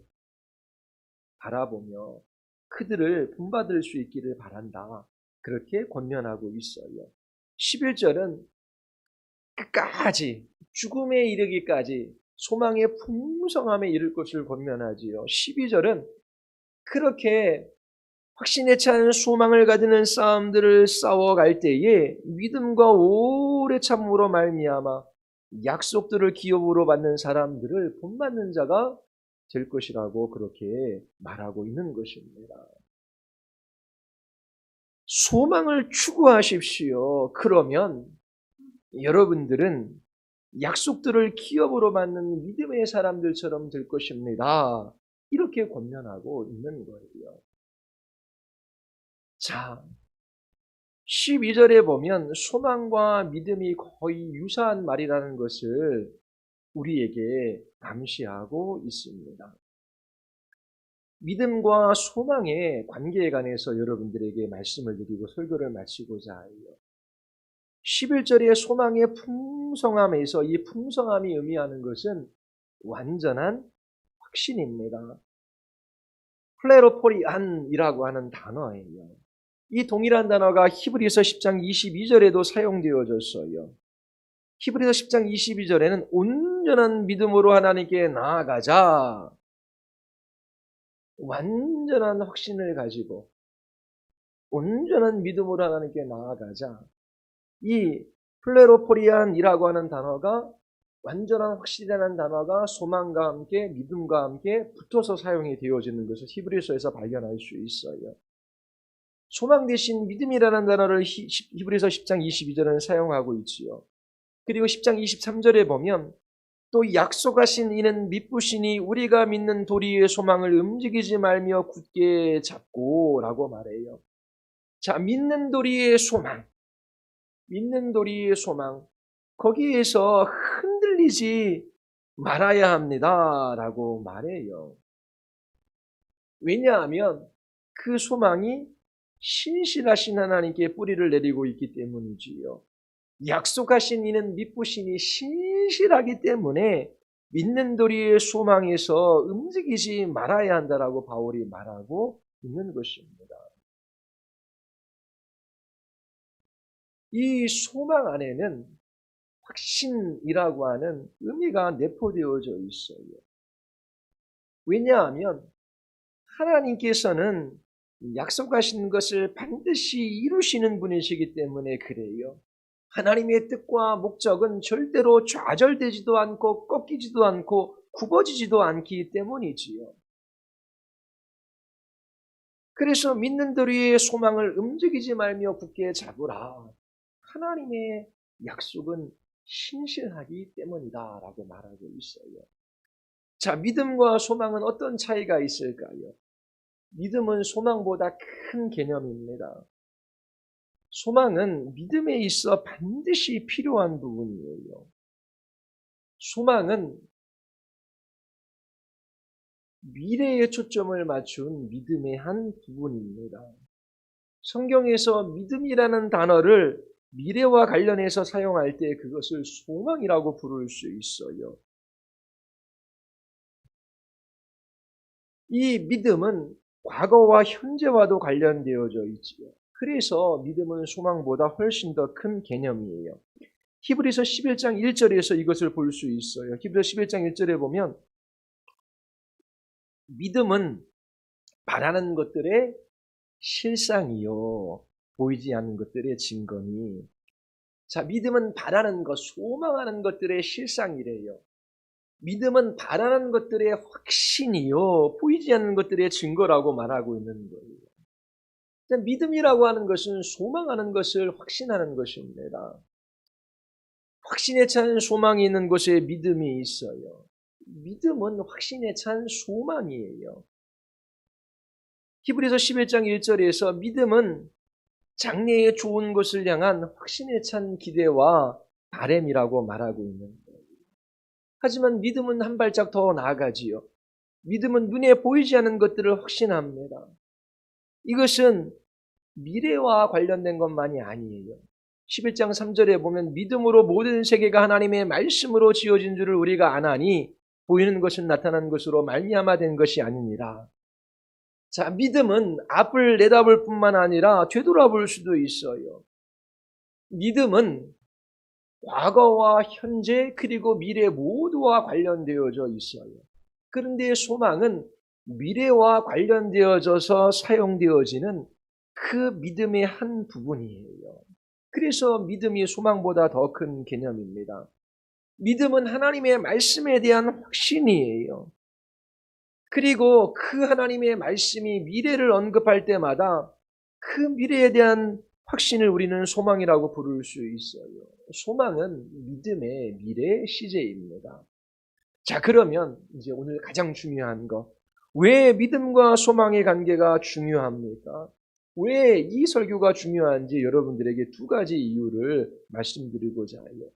A: 바라보며 그들을 본받을 수 있기를 바란다. 그렇게 권면하고 있어요. 11절은 끝까지 죽음에 이르기까지 소망의 풍성함에 이를 것을 권면하지요. 12절은 그렇게 확신에 찬 소망을 가지는 싸움들을 싸워갈 때에 믿음과 오래 참음으로 말미암아 약속들을 기업으로 받는 사람들을 본받는 자가 될 것이라고 그렇게 말하고 있는 것입니다. 소망을 추구하십시오. 그러면 여러분들은 약속들을 기업으로 받는 믿음의 사람들처럼 될 것입니다. 이렇게 권면하고 있는 거예요. 자, 12절에 보면 소망과 믿음이 거의 유사한 말이라는 것을 우리에게 암시하고 있습니다. 믿음과 소망의 관계에 관해서 여러분들에게 말씀을 드리고 설교를 마치고자 해요. 11절의 소망의 풍성함에서 이 풍성함이 의미하는 것은 완전한 확신입니다. 플레로포리안이라고 하는 단어예요. 이 동일한 단어가 히브리서 10장 22절에도 사용되어졌어요. 히브리서 10장 22절에는 온전한 믿음으로 하나님께 나아가자. 완전한 확신을 가지고 온전한 믿음으로 하나님께 나아가자. 이 플레로포리안이라고 하는 단어가 완전한 확실이라는 단어가 소망과 함께 믿음과 함께 붙어서 사용이 되어지는 것을 히브리서에서 발견할 수 있어요. 소망 대신 믿음이라는 단어를 히브리서 10장 22절에는 사용하고 있지요. 그리고 10장 23절에 보면 또 약속하신 이는 믿으시니 우리가 믿는 도리의 소망을 움직이지 말며 굳게 잡고 라고 말해요. 자, 믿는 도리의 소망. 믿는 도리의 소망. 거기에서 흔들리지 말아야 합니다. 라고 말해요. 왜냐하면 그 소망이 신실하신 하나님께 뿌리를 내리고 있기 때문이지요. 약속하신 이는 믿으시니 신실하기 때문에 믿는 도리의 소망에서 움직이지 말아야 한다라고 바울이 말하고 있는 것입니다. 이 소망 안에는 확신이라고 하는 의미가 내포되어져 있어요. 왜냐하면 하나님께서는 약속하신 것을 반드시 이루시는 분이시기 때문에 그래요. 하나님의 뜻과 목적은 절대로 좌절되지도 않고 꺾이지도 않고 굽어지지도 않기 때문이지요. 그래서 믿는 도리의 소망을 움직이지 말며 굳게 잡으라. 하나님의 약속은 신실하기 때문이다 라고 말하고 있어요. 자, 믿음과 소망은 어떤 차이가 있을까요? 믿음은 소망보다 큰 개념입니다. 소망은 믿음에 있어 반드시 필요한 부분이에요. 소망은 미래에 초점을 맞춘 믿음의 한 부분입니다. 성경에서 믿음이라는 단어를 미래와 관련해서 사용할 때 그것을 소망이라고 부를 수 있어요. 이 믿음은 과거와 현재와도 관련되어져 있지요. 그래서 믿음은 소망보다 훨씬 더 큰 개념이에요. 히브리서 11장 1절에서 이것을 볼 수 있어요. 히브리서 11장 1절에 보면 믿음은 바라는 것들의 실상이요 보이지 않는 것들의 증거니. 자, 믿음은 바라는 것, 소망하는 것들의 실상이래요. 믿음은 바라는 것들의 확신이요 보이지 않는 것들의 증거라고 말하고 있는 거예요. 믿음이라고 하는 것은 소망하는 것을 확신하는 것입니다. 확신에 찬 소망이 있는 곳에 믿음이 있어요. 믿음은 확신에 찬 소망이에요. 히브리서 11장 1절에서 믿음은 장래의 좋은 것을 향한 확신에 찬 기대와 바람이라고 말하고 있는 거예요. 하지만 믿음은 한 발짝 더 나아가지요. 믿음은 눈에 보이지 않는 것들을 확신합니다. 이것은 미래와 관련된 것만이 아니에요. 11장 3절에 보면 믿음으로 모든 세계가 하나님의 말씀으로 지어진 줄을 우리가 아나니 보이는 것은 나타난 것으로 말미암아 된 것이 아니니라. 자, 믿음은 앞을 내다볼 뿐만 아니라 되돌아볼 수도 있어요. 믿음은 과거와 현재 그리고 미래 모두와 관련되어져 있어요. 그런데 소망은 미래와 관련되어져서 사용되어지는 그 믿음의 한 부분이에요. 그래서 믿음이 소망보다 더 큰 개념입니다. 믿음은 하나님의 말씀에 대한 확신이에요. 그리고 그 하나님의 말씀이 미래를 언급할 때마다 그 미래에 대한 확신을 우리는 소망이라고 부를 수 있어요. 소망은 믿음의 미래 시제입니다. 자, 그러면 이제 오늘 가장 중요한 거. 왜 믿음과 소망의 관계가 중요합니까? 왜 이 설교가 중요한지 여러분들에게 두 가지 이유를 말씀드리고자 해요.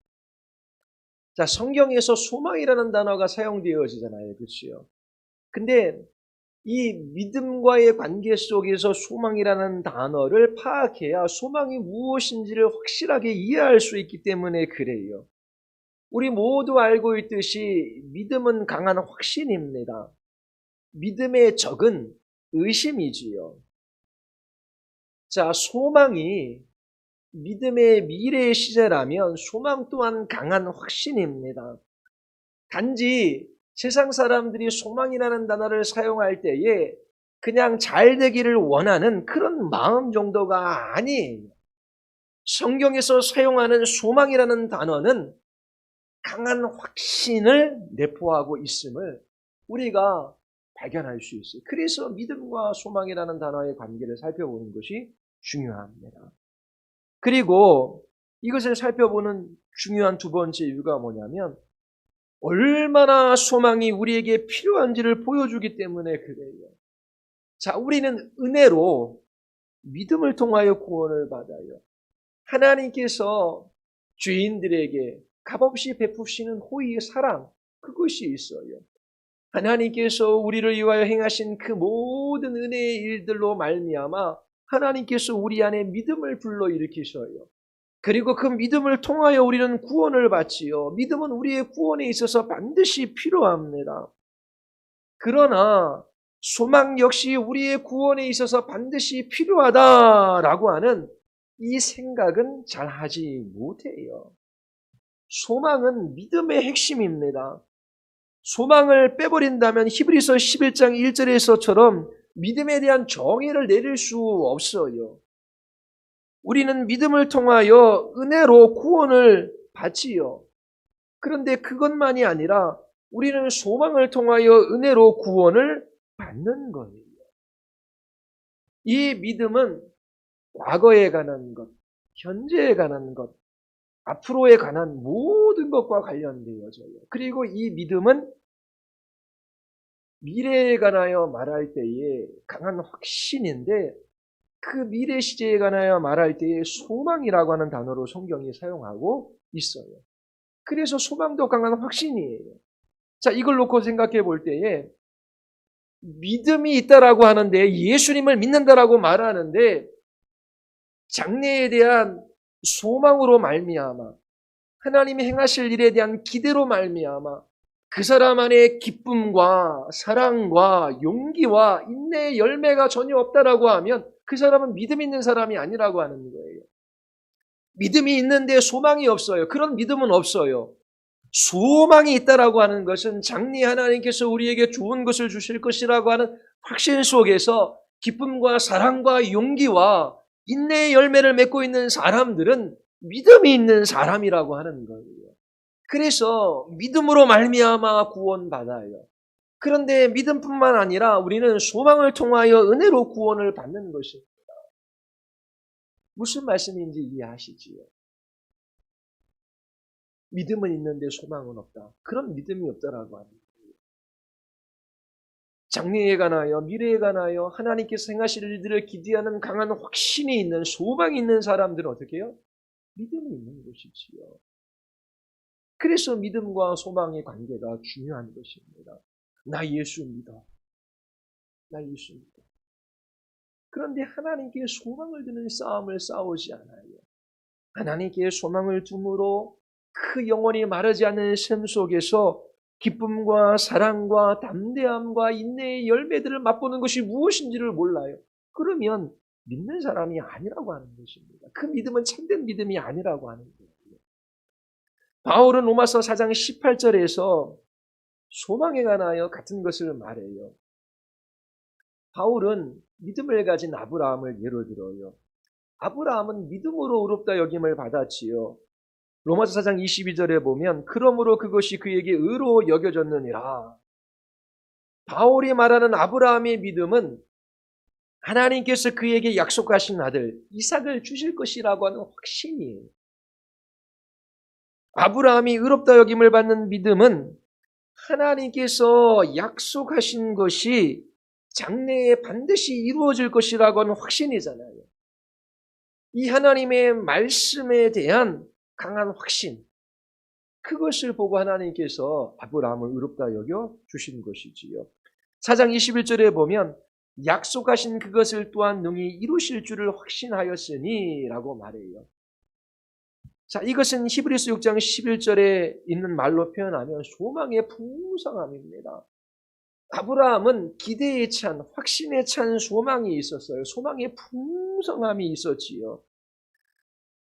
A: 자, 성경에서 소망이라는 단어가 사용되어지잖아요. 그렇죠? 근데 이 믿음과의 관계 속에서 소망이라는 단어를 파악해야 소망이 무엇인지를 확실하게 이해할 수 있기 때문에 그래요. 우리 모두 알고 있듯이 믿음은 강한 확신입니다. 믿음의 적은 의심이지요. 자, 소망이 믿음의 미래의 시제라면 소망 또한 강한 확신입니다. 단지 세상 사람들이 소망이라는 단어를 사용할 때에 그냥 잘 되기를 원하는 그런 마음 정도가 아니에요. 성경에서 사용하는 소망이라는 단어는 강한 확신을 내포하고 있음을 우리가 발견할 수 있어요. 그래서 믿음과 소망이라는 단어의 관계를 살펴보는 것이 중요합니다. 그리고 이것을 살펴보는 중요한 두 번째 이유가 뭐냐면 얼마나 소망이 우리에게 필요한지를 보여주기 때문에 그래요. 자, 우리는 은혜로 믿음을 통하여 구원을 받아요. 하나님께서 죄인들에게 값없이 베푸시는 호의의 사랑, 그것이 있어요. 하나님께서 우리를 위하여 행하신 그 모든 은혜의 일들로 말미암아 하나님께서 우리 안에 믿음을 불러일으키셔요. 그리고 그 믿음을 통하여 우리는 구원을 받지요. 믿음은 우리의 구원에 있어서 반드시 필요합니다. 그러나 소망 역시 우리의 구원에 있어서 반드시 필요하다라고 하는 이 생각은 잘 하지 못해요. 소망은 믿음의 핵심입니다. 소망을 빼버린다면 히브리서 11장 1절에서처럼 믿음에 대한 정의를 내릴 수 없어요. 우리는 믿음을 통하여 은혜로 구원을 받지요. 그런데 그것만이 아니라 우리는 소망을 통하여 은혜로 구원을 받는 거예요. 이 믿음은 과거에 관한 것, 현재에 관한 것, 앞으로에 관한 모든 것과 관련되어져요. 그리고 이 믿음은 미래에 관하여 말할 때에 강한 확신인데 그 미래 시제에 관하여 말할 때에 소망이라고 하는 단어로 성경이 사용하고 있어요. 그래서 소망도 강한 확신이에요. 자, 이걸 놓고 생각해 볼 때에 믿음이 있다라고 하는데 예수님을 믿는다라고 말하는데 장래에 대한 소망으로 말미암아 하나님이 행하실 일에 대한 기대로 말미암아 그 사람 안에 기쁨과 사랑과 용기와 인내의 열매가 전혀 없다라고 하면 그 사람은 믿음 있는 사람이 아니라고 하는 거예요. 믿음이 있는데 소망이 없어요. 그런 믿음은 없어요. 소망이 있다라고 하는 것은 장래 하나님께서 우리에게 좋은 것을 주실 것이라고 하는 확신 속에서 기쁨과 사랑과 용기와 인내의 열매를 맺고 있는 사람들은 믿음이 있는 사람이라고 하는 거예요. 그래서 믿음으로 말미암아 구원받아요. 그런데 믿음뿐만 아니라 우리는 소망을 통하여 은혜로 구원을 받는 것입니다. 무슨 말씀인지 이해하시지요? 믿음은 있는데 소망은 없다. 그런 믿음이 없다라고 합니다. 장래에 관하여 미래에 관하여 하나님께서 행하실 일들을 기대하는 강한 확신이 있는 소망이 있는 사람들은 어떻게 해요? 믿음이 있는 것이지요. 그래서 믿음과 소망의 관계가 중요한 것입니다. 나 예수 믿어. 나 예수 믿어. 그런데 하나님께 소망을 두는 싸움을 싸우지 않아요. 하나님께 소망을 둠으로 그 영원히 마르지 않는 샘 속에서 기쁨과 사랑과 담대함과 인내의 열매들을 맛보는 것이 무엇인지를 몰라요. 그러면 믿는 사람이 아니라고 하는 것입니다. 그 믿음은 참된 믿음이 아니라고 하는 거예요. 바울은 로마서 4장 18절에서 소망에 관하여 같은 것을 말해요. 바울은 믿음을 가진 아브라함을 예로 들어요. 아브라함은 믿음으로 의롭다 여김을 받았지요. 로마서 4장 22절에 보면 그러므로 그것이 그에게 의로 여겨졌느니라. 바울이 말하는 아브라함의 믿음은 하나님께서 그에게 약속하신 아들 이삭을 주실 것이라고 하는 확신이에요. 아브라함이 의롭다 여김을 받는 믿음은 하나님께서 약속하신 것이 장래에 반드시 이루어질 것이라고 하는 확신이잖아요. 이 하나님의 말씀에 대한 강한 확신, 그것을 보고 하나님께서 아브라함을 의롭다 여겨 주신 것이지요. 4장 21절에 보면 약속하신 그것을 또한 능히 이루실 줄을 확신하였으니 라고 말해요. 자, 이것은 히브리서 6장 11절에 있는 말로 표현하면 소망의 풍성함입니다. 아브라함은 기대에 찬, 확신에 찬 소망이 있었어요. 소망의 풍성함이 있었지요.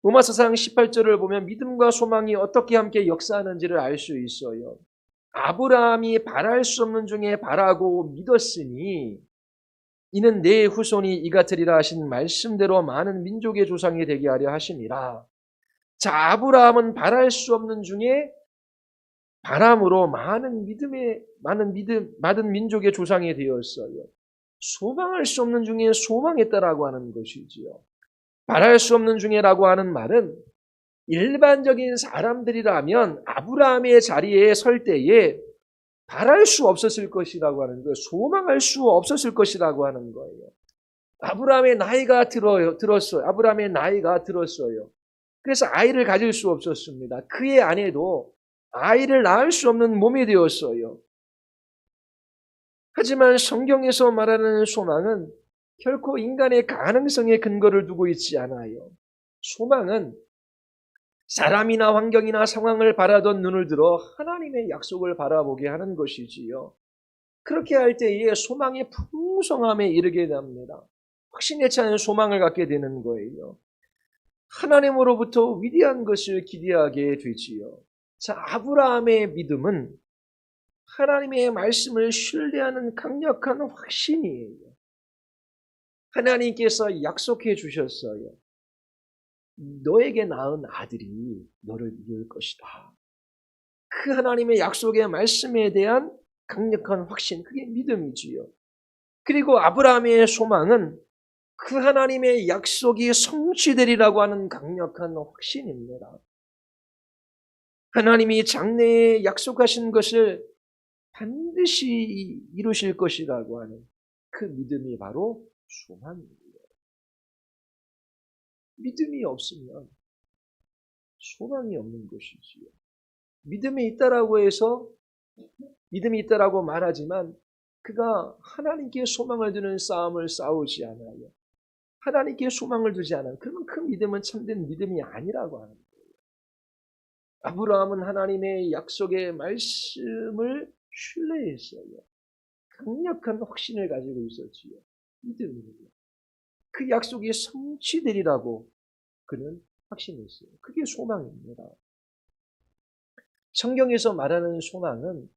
A: 로마서 4장 18절을 보면 믿음과 소망이 어떻게 함께 역사하는지를 알 수 있어요. 아브라함이 바랄 수 없는 중에 바라고 믿었으니 이는 내 후손이 이같으리라 하신 말씀대로 많은 민족의 조상이 되게 하려 하심이라. 자, 아브라함은 바랄 수 없는 중에 바람으로 많은 민족의 조상이 되었어요. 소망할 수 없는 중에 소망했다라고 하는 것이지요. 바랄 수 없는 중에라고 하는 말은 일반적인 사람들이라면 아브라함의 자리에 설 때에 바랄 수 없었을 것이라고 하는 거예요. 소망할 수 없었을 것이라고 하는 거예요. 아브라함의 나이가 들었어요. 아브라함의 나이가 들었어요. 그래서 아이를 가질 수 없었습니다. 그의 아내도 아이를 낳을 수 없는 몸이 되었어요. 하지만 성경에서 말하는 소망은 결코 인간의 가능성에 근거를 두고 있지 않아요. 소망은 사람이나 환경이나 상황을 바라던 눈을 들어 하나님의 약속을 바라보게 하는 것이지요. 그렇게 할 때에 소망의 풍성함에 이르게 됩니다. 확신에 찬 소망을 갖게 되는 거예요. 하나님으로부터 위대한 것을 기대하게 되지요. 자, 아브라함의 믿음은 하나님의 말씀을 신뢰하는 강력한 확신이에요. 하나님께서 약속해 주셨어요. 너에게 낳은 아들이 너를 이을 것이다. 그 하나님의 약속의 말씀에 대한 강력한 확신, 그게 믿음이지요. 그리고 아브라함의 소망은 그 하나님의 약속이 성취되리라고 하는 강력한 확신입니다. 하나님이 장래에 약속하신 것을 반드시 이루실 것이라고 하는 그 믿음이 바로 소망입니다. 믿음이 없으면 소망이 없는 것이지요. 믿음이 있다라고 해서 믿음이 있다라고 말하지만 그가 하나님께 소망을 두는 싸움을 싸우지 않아요. 하나님께 소망을 두지 않아요. 그러면 그 믿음은 참된 믿음이 아니라고 하는 거예요. 아브라함은 하나님의 약속의 말씀을 신뢰했어요. 강력한 확신을 가지고 있었지요. 믿음입니다. 그 약속이 성취되리라고 그는 확신했어요. 그게 소망입니다. 성경에서 말하는 소망은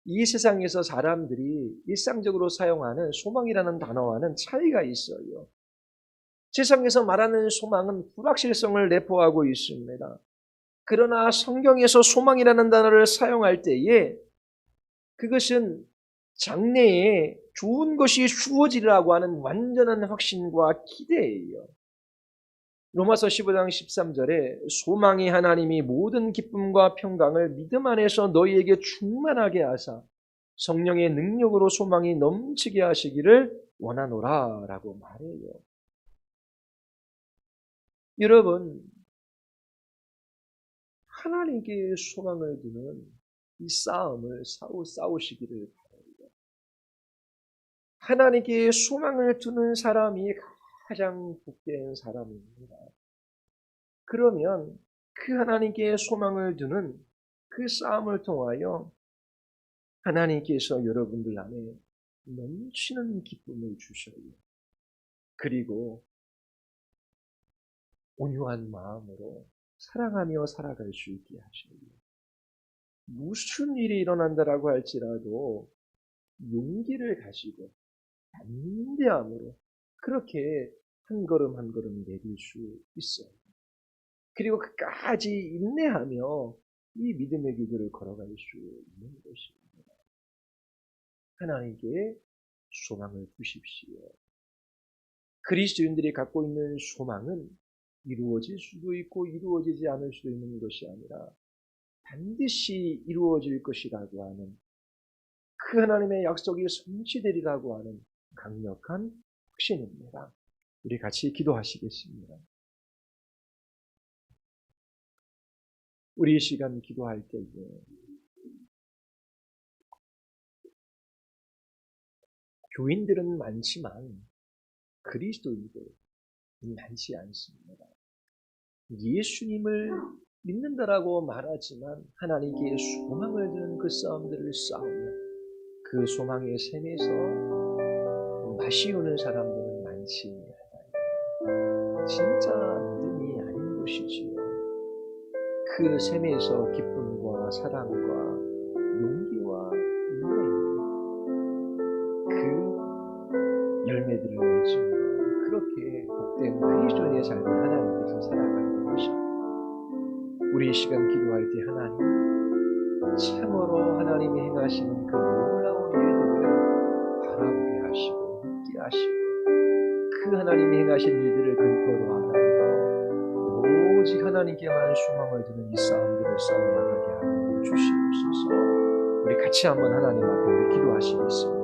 A: 이 세상에서 사람들이 일상적으로 사용하는 소망이라는 단어와는 차이가 있어요. 세상에서 말하는 소망은 불확실성을 내포하고 있습니다. 그러나 성경에서 소망이라는 단어를 사용할 때에 그것은 장래에 좋은 것이 주어지리라고 하는 완전한 확신과 기대예요. 로마서 15장 13절에 소망이 하나님이 모든 기쁨과 평강을 믿음 안에서 너희에게 충만하게 하사 성령의 능력으로 소망이 넘치게 하시기를 원하노라 라고 말해요. 여러분, 하나님께 소망을 두는 이 싸움을 싸우시기를 바랍니다. 하나님께 소망을 두는 사람이 가장 복된 사람입니다. 그러면 그 하나님께 소망을 두는 그 싸움을 통하여 하나님께서 여러분들 안에 넘치는 기쁨을 주셔요. 그리고 온유한 마음으로 사랑하며 살아갈 수 있게 하셔요. 무슨 일이 일어난다라고 할지라도 용기를 가지고 담대함으로 그렇게 한 걸음 한 걸음 내딜 수 있어요. 그리고 끝까지 인내하며 이 믿음의 길을 걸어갈 수 있는 것입니다. 하나님께 소망을 두십시오. 그리스도인들이 갖고 있는 소망은 이루어질 수도 있고 이루어지지 않을 수도 있는 것이 아니라 반드시 이루어질 것이라고 하는 그 하나님의 약속이 성취되리라고 하는 강력한 확신입니다. 우리 같이 기도하시겠습니다. 우리 이 시간 기도할 때에 교인들은 많지만 그리스도인들은 많지 않습니다. 예수님을 믿는다라고 말하지만 하나님께 소망을 두는 그 싸움들을 싸우며 그 소망의 샘에서 맛이 오는 사람들은 많지 않아요. 진짜 믿음이 아닌 것이지요. 그 샘에서 기쁨과 사랑과 용기와 인내, 그 열매들을 맺으며 그렇게 복된 그리스도인의 삶을 하나님께서 살아가는 것입니다. 우리 이 시간 기도할 때 하나님, 참으로 하나님이 행하시는 그 놀라운 일들을 바라보게 하시고 믿게 하시고 그 하나님이 행하신 일들을 근거로 하나님 오직 하나님께만 소망을 두는 이 싸움들을 싸워나가게 하여 주시옵소서. 우리 같이 한번 하나님 앞에 기도하시겠습니다.